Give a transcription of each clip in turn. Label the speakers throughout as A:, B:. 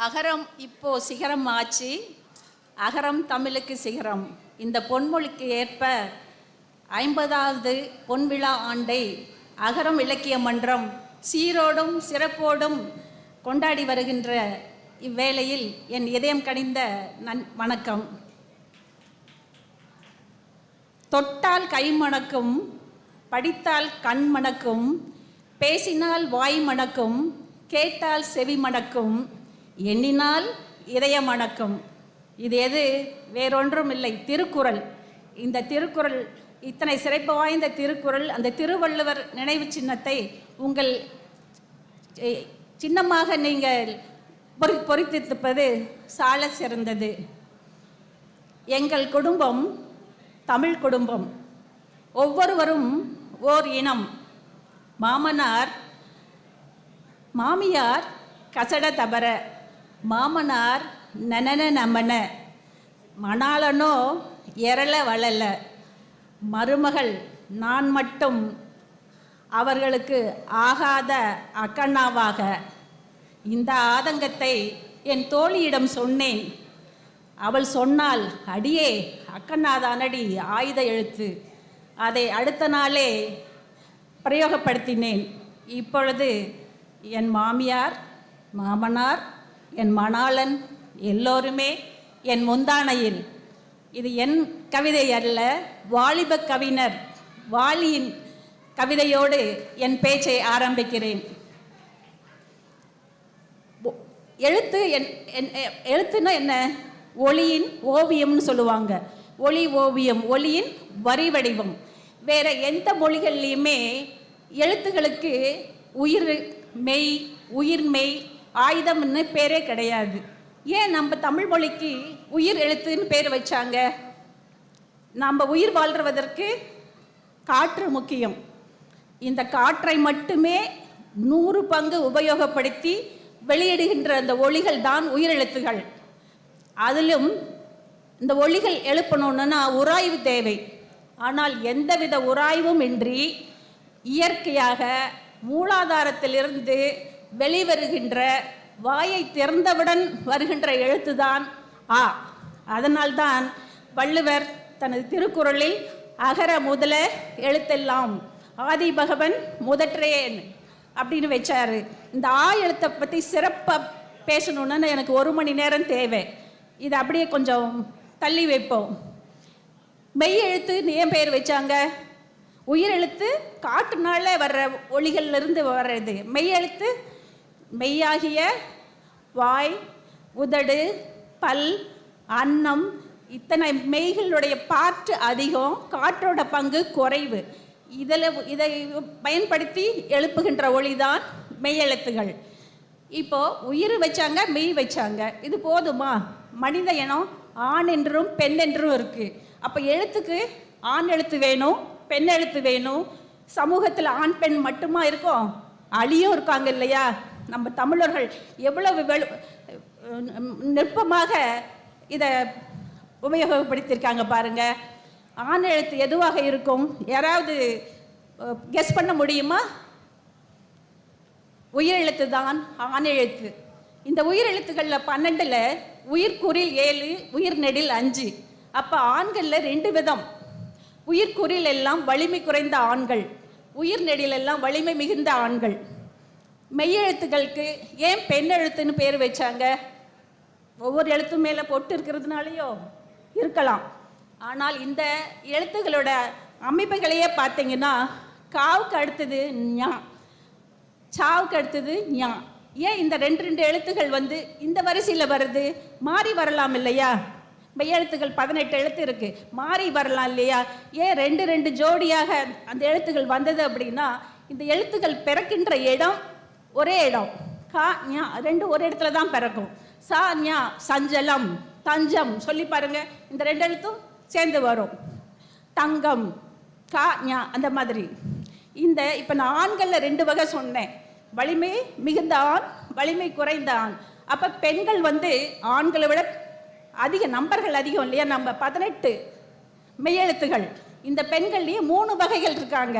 A: அகரம் இப்போ சிகரம் ஆச்சு, அகரம் தமிழுக்கு சிகரம். இந்த பொன்மொழிக்கு ஏற்ப 50வது பொன்விழா ஆண்டை அகரம் இலக்கிய மன்றம் சீரோடும் சிறப்போடும் கொண்டாடி வருகின்ற இவ்வேளையில் என் இதயம் கனிந்த வணக்கம். தொட்டால் கை மணக்கும், படித்தால் கண் மணக்கும், பேசினால் வாய் மணக்கும், கேட்டால் செவி மணக்கும், எண்ணினால் இதயம் மணக்கும். இது எது? வேறொன்றும் இல்லை, திருக்குறள். இந்த திருக்குறள், இத்தனை சிறப்பு வாய்ந்த திருக்குறள், அந்த திருவள்ளுவர் நினைவு சின்னத்தை உங்கள் சின்னமாக நீங்கள் பொறித்திருப்பது சால சிறந்தது. எங்கள் குடும்பம் தமிழ் குடும்பம். ஒவ்வொருவரும் ஓர் இனம். மாமனார் மாமியார் கசட தபர, மாமனார் நனன நமன, மணாளனோ எரள வளல, மருமகள் நான் மட்டும் அவர்களுக்கு ஆகாத அக்கண்ணாவாக. இந்த ஆதங்கத்தை என் தோழியிடம் சொன்னேன். அவள் சொன்னால், அடியே அக்கண்ணாதானடி ஆயுத எழுத்து. அதை அடுத்த நாளே பிரயோகப்படுத்தினேன். இப்பொழுது என் மாமியார், மாமனார், என் மணாளன் எல்லோருமே என் முந்தானையில். இது என் கவிதை அல்ல, வாலிப கவிஞர் வாலியின் கவிதையோடு என் பேச்சை ஆரம்பிக்கிறேன். எழுத்து எழுத்துன்னா என்ன? ஒளியின் ஓவியம்னு சொல்லுவாங்க. ஒளி ஓவியம், ஒளியின் வரி வடிவம். வேற எந்த மொழிகள்லையுமே எழுத்துகளுக்கு உயிர் மெய், உயிர்மெய், ஆயுதம்னு பேரே கிடையாது. ஏன் நம்ம தமிழ் மொழிக்கு உயிர் எழுத்துன்னு பேர் வச்சாங்க? நம்ம உயிர் வாழ்வதற்கு காற்று முக்கியம். இந்த காற்றை மட்டுமே 100 பங்கு உபயோகப்படுத்தி வெளியிடுகின்ற அந்த ஒளிகள் தான் உயிரெழுத்துகள். அதிலும் இந்த ஒளிகள் எழுப்பணும்னா உராய்வு தேவை. ஆனால் எந்தவித உராய்வும் இன்றி இயற்கையாக மூலாதாரத்திலிருந்து வெளிவருகின்ற, வாயை திறந்தவுடன் வருகின்ற எழுத்துதான் ஆ. அதனால்தான் வள்ளுவர் தனது திருக்குறளில் அகர முதல எழுத்தெல்லாம் ஆதி பகவன் முதற்றேன் அப்படின்னு வச்சாரு. இந்த ஆ எழுத்தை பற்றி சிறப்பாக பேசணுன்னு எனக்கு 1 மணி நேரம் தேவை. இது அப்படியே கொஞ்சம் தள்ளி வைப்போம். மெய் எழுத்துன்னு ஏன் பேர் வச்சாங்க? உயிரெழுத்து காற்றுனால வர்ற ஒளிகள்லேருந்து வர்றது. மெய் எழுத்து மெய்யாகிய வாய், உதடு, பல், அன்னம், இத்தனை மெய்களுடைய பாற்று அதிகம், காற்றோட பங்கு குறைவு. இதை பயன்படுத்தி எழுப்புகின்ற ஒளிதான் மெய்யெழுத்துகள். இப்போ உயிர் வச்சாங்க, மெய் வச்சாங்க. இது போதுமா? மனித இனம் ஆண் என்றும் பெண் என்றும் இருக்கு. அப்போ எழுத்துக்கு ஆண் எழுத்து வேணும், பெண் எழுத்து வேணும். சமூகத்தில் ஆண் பெண் மட்டுமா இருக்கும்? அழியும் இருக்காங்க இல்லையா? நம்ம தமிழர்கள் எவ்வளவு நுட்பமாக இதை உபயோகப்படுத்தியிருக்காங்க பாருங்க. ஆண் எழுத்து எதுவாக இருக்கும்? யாராவது கெஸ் பண்ண முடியுமா? உயிரெழுத்து தான் ஆண் எழுத்து. இந்த உயிரெழுத்துக்களில் 12ல் உயிர்க்குறில் 7, உயிர்நெடில் 5. அப்போ ஆண்களில் 2 விதம். உயிர்க்குறில் எல்லாம் வலிமை குறைந்த ஆண்கள், உயிர்நெடில் எல்லாம் வலிமை மிகுந்த ஆண்கள். மெய்யெழுத்துக்களுக்கு ஏன் பெண் எழுத்துன்னு பேர் வச்சாங்க? ஒவ்வொரு எழுத்து மேலே பொட்டு இருக்கிறதுனாலையோ இருக்கலாம். ஆனால் இந்த எழுத்துக்களோட அமைப்புகளையே பார்த்தீங்கன்னா, காவுக்கு அடுத்தது ஞா, சாவுக்கு அடுத்தது ஞா. ஏன் இந்த 2 எழுத்துகள் இந்த வரிசையில் வருது? மாறி வரலாம் இல்லையா? மெய்யெழுத்துக்கள் 18 எழுத்து இருக்கு, மாறி வரலாம் இல்லையா? ஏன் 2 ஜோடியாக அந்த எழுத்துக்கள் வந்தது அப்படின்னா, இந்த எழுத்துக்கள் பிறக்கின்ற இடம் ஒரே இடம். கா ஞா 2 ஒரு இடத்துல தான் பிறக்கும். சா ஞா சஞ்சலம், தஞ்சம் சொல்லி பாருங்க, இந்த 2 எழுத்தும் சேர்ந்து வரும். தங்கம், கா ஞா, அந்த மாதிரி. இப்போ நான் ஆண்களில் 2 வகை சொன்னேன். வலிமை மிகுந்த ஆண், வலிமை குறைந்த ஆண். அப்போ பெண்கள் ஆண்களை விட அதிக நம்பர்கள் அதிகம் இல்லையா? நம்ம 18 மெய்யெழுத்துகள். இந்த பெண்கள்லேயே 3 வகைகள் இருக்காங்க.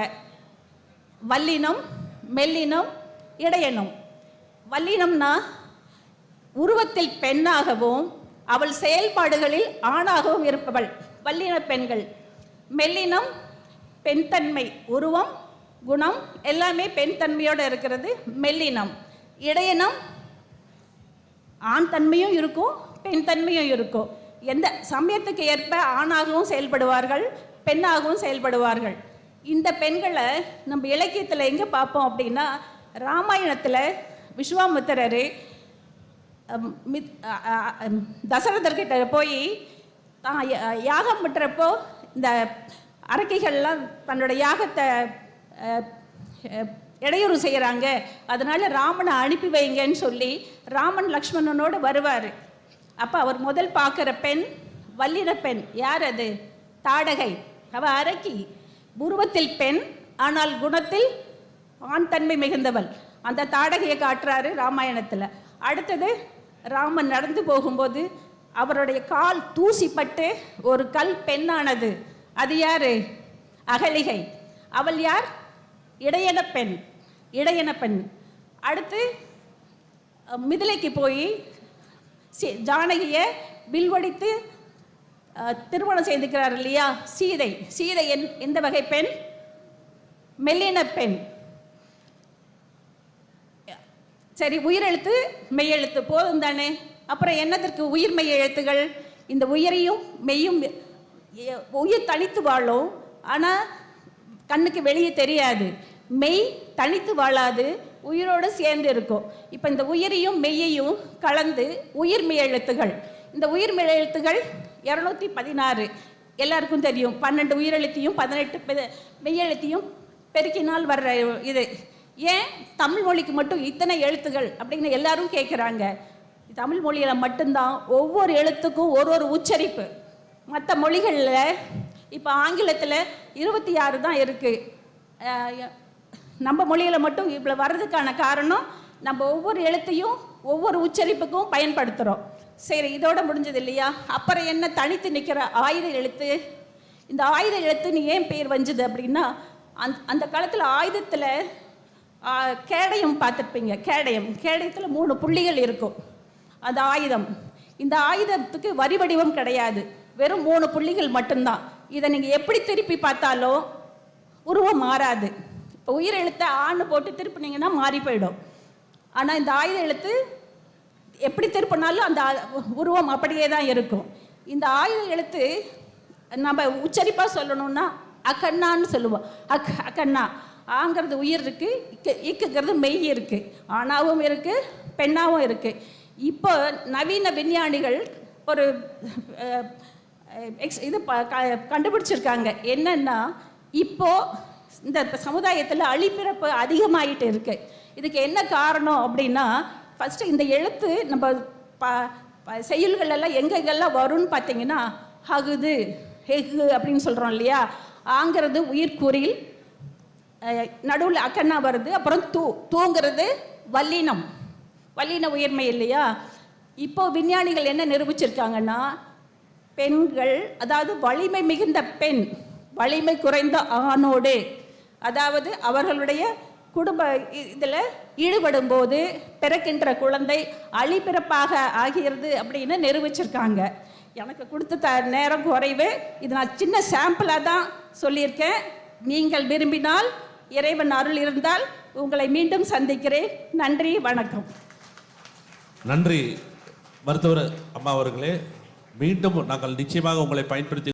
A: வல்லினம், மெல்லினம், இடையணும். வல்லினம்னா உருவத்தில் பெண்ணாகவும் அவள் செயல்பாடுகளில் ஆணாகவும் இருப்பவள் வல்லின பெண்கள். மெல்லினம் பெண் தன்மை, உருவம் குணம் எல்லாமே பெண் தன்மையோடு இருக்கிறது மெல்லினம். இடையினம் ஆண் தன்மையும் இருக்கும் பெண் தன்மையும் இருக்கும். எந்த சமயத்துக்கு ஏற்ப ஆணாகவும் செயல்படுவார்கள் பெண்ணாகவும் செயல்படுவார்கள். இந்த பெண்களை நம்ம இலக்கியத்தில் எங்கே பார்ப்போம் அப்படின்னா, ராமாயணத்தில் விஸ்வாமித்திரர் தசரதர்கிட்ட போய் தான் யாகம் பண்ணுறப்போ இந்த அரக்கிகள்லாம் தன்னோட யாகத்தை இடையூறு செய்கிறாங்க, அதனால் ராமனை அனுப்பி வைங்கன்னு சொல்லி ராமன் லக்ஷ்மணனோடு வருவார். அப்போ அவர் முதல் பார்க்குற பெண் வல்லின பெண். யார் அது? தாடகை. அவள் அரக்கி. உருவத்தில் பெண், ஆனால் குணத்தில் ஆண் தன்மை மிகுந்தவள். அந்த தாடகையை காட்டுறாரு ராமாயணத்தில். அடுத்தது ராமன் நடந்து போகும்போது அவருடைய கால் தூசிப்பட்டு ஒரு கல் பெண்ணானது. அது யார்? அகலிகை. அவள் யார்? இடையன பெண். இடையன பெண். அடுத்து மிதிலைக்கு போய் ஜானகியை வில்வடித்து திருமணம் செய்துக்கிறார் இல்லையா? சீதை. சீதை எந்த வகை பெண்? மெல்லின பெண். சரி, உயிரெழுத்து மெய்யெழுத்து போதும் தானே? அப்புறம் என்னதற்கு உயிர் மெய் எழுத்துகள்? இந்த உயிரையும் மெய்யும் உயிர் தனித்து வாழும், ஆனால் கண்ணுக்கு வெளியே தெரியாது. மெய் தனித்து வாழாது, உயிரோடு சேர்ந்து இருக்கும். இப்போ இந்த உயிரையும் மெய்யையும் கலந்து உயிர் மெய் எழுத்துகள். இந்த உயிர் மெய் எழுத்துகள் 216 எல்லாருக்கும் தெரியும். 12 உயிரெழுத்தையும் 18 மெய்யெழுத்தையும் பெருக்கினால் வர்ற இது. ஏன் தமிழ் மொழிக்கு மட்டும் இத்தனை எழுத்துகள் அப்படின்னு எல்லாரும் கேட்குறாங்க. தமிழ் மொழியில் மட்டும்தான் ஒவ்வொரு எழுத்துக்கும் ஒரு ஒரு உச்சரிப்பு. மற்ற மொழிகளில் இப்போ ஆங்கிலத்தில் 26 தான் இருக்குது. நம்ம மொழியில் மட்டும் இவ்வளோ வர்றதுக்கான காரணம் நம்ம ஒவ்வொரு எழுத்தையும் ஒவ்வொரு உச்சரிப்புக்கும் பயன்படுத்துகிறோம். சரி, இதோட முடிஞ்சது இல்லையா? அப்புறம் என்ன தனித்து நிற்கிற ஆயுத எழுத்து? இந்த ஆயுத எழுத்துன்னு ஏன் பேர் வஞ்சுது அப்படின்னா, அந்த காலத்தில் ஆயுதத்தில் கேடயம் பார்த்துருப்பீங்க. கேடயத்தில் 3 புள்ளிகள் இருக்கும். அந்த ஆயுதம். இந்த ஆயுதத்துக்கு வரி வடிவம் கிடையாது, வெறும் 3 புள்ளிகள் மட்டும்தான். இதை நீங்கள் எப்படி திருப்பி பார்த்தாலும் உருவம் மாறாது. இப்போ உயிர் எழுத்தை ஆண் போட்டு திருப்பினீங்கன்னா மாறி போயிடும். ஆனால் இந்த ஆயுத எழுத்து எப்படி திருப்பினாலும் அந்த உருவம் அப்படியே தான் இருக்கும். இந்த ஆயுத எழுத்து நம்ம உச்சரிப்பாக சொல்லணும்னா அக்கண்ணான்னு சொல்லுவோம். அக்கண்ணா. ஆங்கிறது உயிர் இருக்குது, இக்குங்கிறது மெய் இருக்குது. ஆணாவும் இருக்குது பெண்ணாகவும் இருக்குது. இப்போ நவீன விஞ்ஞானிகள் ஒரு இது கண்டுபிடிச்சிருக்காங்க. என்னன்னா, இப்போது இந்த சமுதாயத்தில் அழிப்பிறப்பு அதிகமாகிட்டு இருக்கு. இதுக்கு என்ன காரணம் அப்படின்னா, ஃபஸ்ட்டு இந்த எழுத்து நம்ம செய்யுள்கள் எல்லாம் எங்கெங்கெல்லாம் வரும்னு பார்த்தீங்கன்னா, ஹகுது ஹெகு அப்படின்னு சொல்கிறோம் இல்லையா? ஆங்கிறது உயிர்குறில், நடுவில் அக்கண்ணா வருது, அப்புறம் தூங்கிறது வல்லினம், வல்லின உயிர்மை இல்லையா? இப்போ விஞ்ஞானிகள் என்ன நிரூபிச்சிருக்காங்கன்னா, பெண்கள், அதாவது வலிமை மிகுந்த பெண் வலிமை குறைந்த ஆணோடு, அதாவது அவர்களுடைய குடும்ப இதில் ஈடுபடும் போது பிறக்கின்ற குழந்தை அழிப்பிறப்பாக ஆகிறது அப்படின்னு நிரூபிச்சிருக்காங்க. எனக்கு கொடுத்த நேரம் குறைவு. இது நான் சின்ன சாம்பிளாக தான் சொல்லியிருக்கேன். நீங்கள் விரும்பினால், இறைவன் அருள் இருந்தால் உங்களை மீண்டும் சந்திக்கிறேன். நன்றி, வணக்கம்.
B: நன்றி மருத்துவர் அம்மா அவர்களே. மீண்டும் நாங்கள் நிச்சயமாக உங்களை பயன்படுத்தி